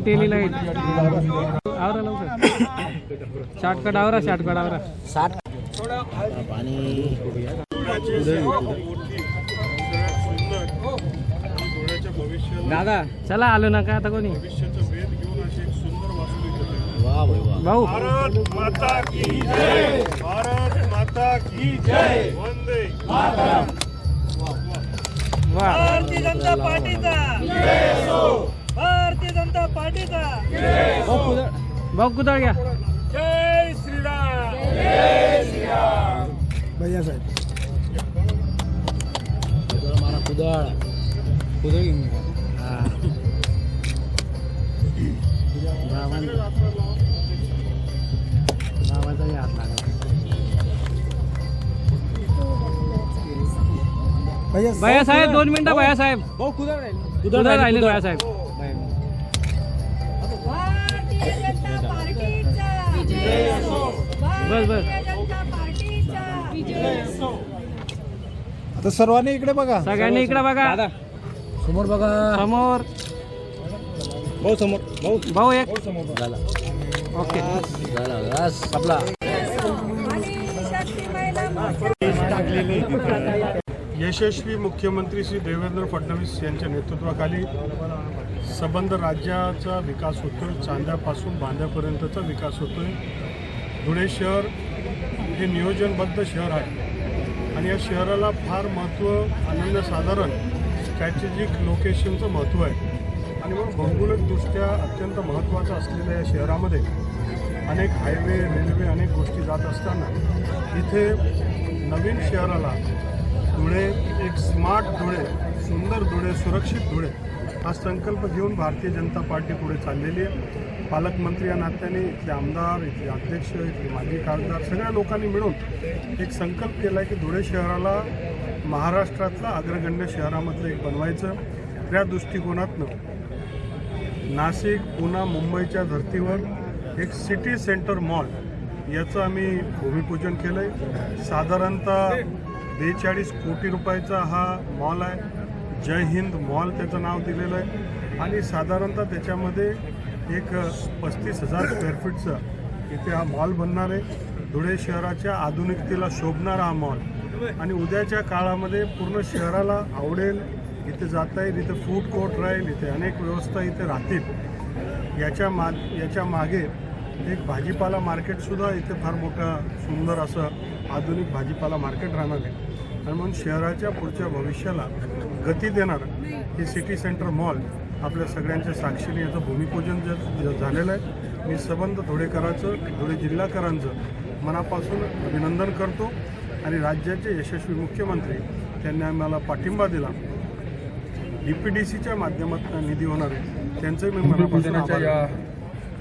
Tele light आवरा लवकर shortcut आवरा शॉर्टकट आवरा 60 पाणी दादा चला आलो ना का आता कोणी वाह भाई वाह भाऊ भारत माता की जय, भारत माता की जय, वंदे मातरम. वा भारतीय जनता पार्टीचा भारतीय जनता पार्टीचा भाऊ कुदळ घ्या जय श्रीराम. भैया साहेब मला कुदळ भैया साहेब 2 मिनिटं भैया साहेब कुदळ राहिले भैया साहेब भारतीय जनता पार्टीचा विजय असो. बस बस भारतीय जनता पार्टीचा विजय असो. आता सर्वांनी इकडे बघा सगळ्यांनी इकडे बघा समोर बघा समोर भाऊ समोर भाऊ भाऊ एक झाला ओके झाला बस आपला आणि शक्ती महिला मोर्चा यशस्वी मुख्यमंत्री श्री देवेंद्र फडणवीस यांच्या नेतृत्वाखाली संबंध राज्याचा विकास होतोय. चांद्यापासून बांद्यापर्यंतचा विकास होतोय. धुळे शहर हे नियोजनबद्ध शहर आहे आणि या शहराला फार महत्त्व अनन्यसाधारण स्ट्रॅटेजिक लोकेशनचं महत्त्व आहे आणि मग भौगोलिकदृष्ट्या अत्यंत महत्त्वाचं असलेल्या या शहरामध्ये अनेक हायवे रेल्वे अनेक गोष्टी जात असताना इथे नवीन शहराला धुळे एक स्मार्ट धुळे, सुंदर धुळे, सुरक्षित धुळे हा संकल्प घेऊन भारतीय जनता पार्टी पुढे चाललेली आहे. पालकमंत्री या नात्याने इथले आमदार, इथले अध्यक्ष, इथले माजी खासदार सगळ्या लोकांनी मिळून एक संकल्प केला आहे की धुळे शहराला महाराष्ट्रातलं अग्रगण्य शहरामधलं एक बनवायचं. त्या दृष्टिकोनातनं नाशिक, पुणे, मुंबईच्या धर्तीवर एक सिटी सेंटर मॉल याचं आम्ही भूमिपूजन केलं आहे. साधारणतः 42 कोटी रुपयाचा हा मॉल आहे. जय हिंद मॉल त्याचं नाव दिलेलं आहे आणि साधारणतः त्याच्यामध्ये एक 35,000 स्क्वेअर फीटचा इथे हा मॉल बनणार आहे. धुळे शहराच्या आधुनिकतेला शोभणारा हा मॉल आणि उद्याच्या काळामध्ये पूर्ण शहराला आवडेल. इथे जाता येईल, इथे फूड कोर्ट राहील, इथे अनेक व्यवस्था इथे राहतील. याच्या मागे एक भाजीपाला मार्केटसुद्धा इथे फार मोठं सुंदर असं आधुनिक भाजीपाला मार्केट राहणार आहे आणि म्हणून शहराच्या पुढच्या भविष्याला गती देणार हे सिटी सेंटर मॉल आपल्या सगळ्यांच्या साक्षीने याचं भूमिपूजन झालेलं आहे. मी संबंध धुळेकरांचं, धुळे जिल्हाकरांचं मनापासून अभिनंदन करतो आणि राज्याचे यशस्वी मुख्यमंत्री त्यांनी आम्हाला पाठिंबा दिला. DPDCच्या माध्यमातून निधी होणार आहे त्यांचं मी मनापासून आभार.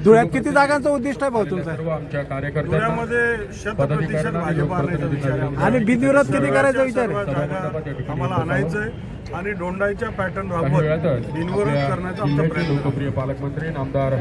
धुळ्यात किती जागांचं उद्दिष्ट आहे भाऊ तुमचं? धुळ्यामध्ये 100% भाजप आणायचा विचार आहे आमचा. आणि बिनविरोध किती करायचा विचार आहे? सर्व जागा आम्हाला आणायचंय आणि दोंडाईच्या पॅटर्न राबवत बिनविरोध करण्याचा आमचा प्रयत्न आहे. पालकमंत्री नामदार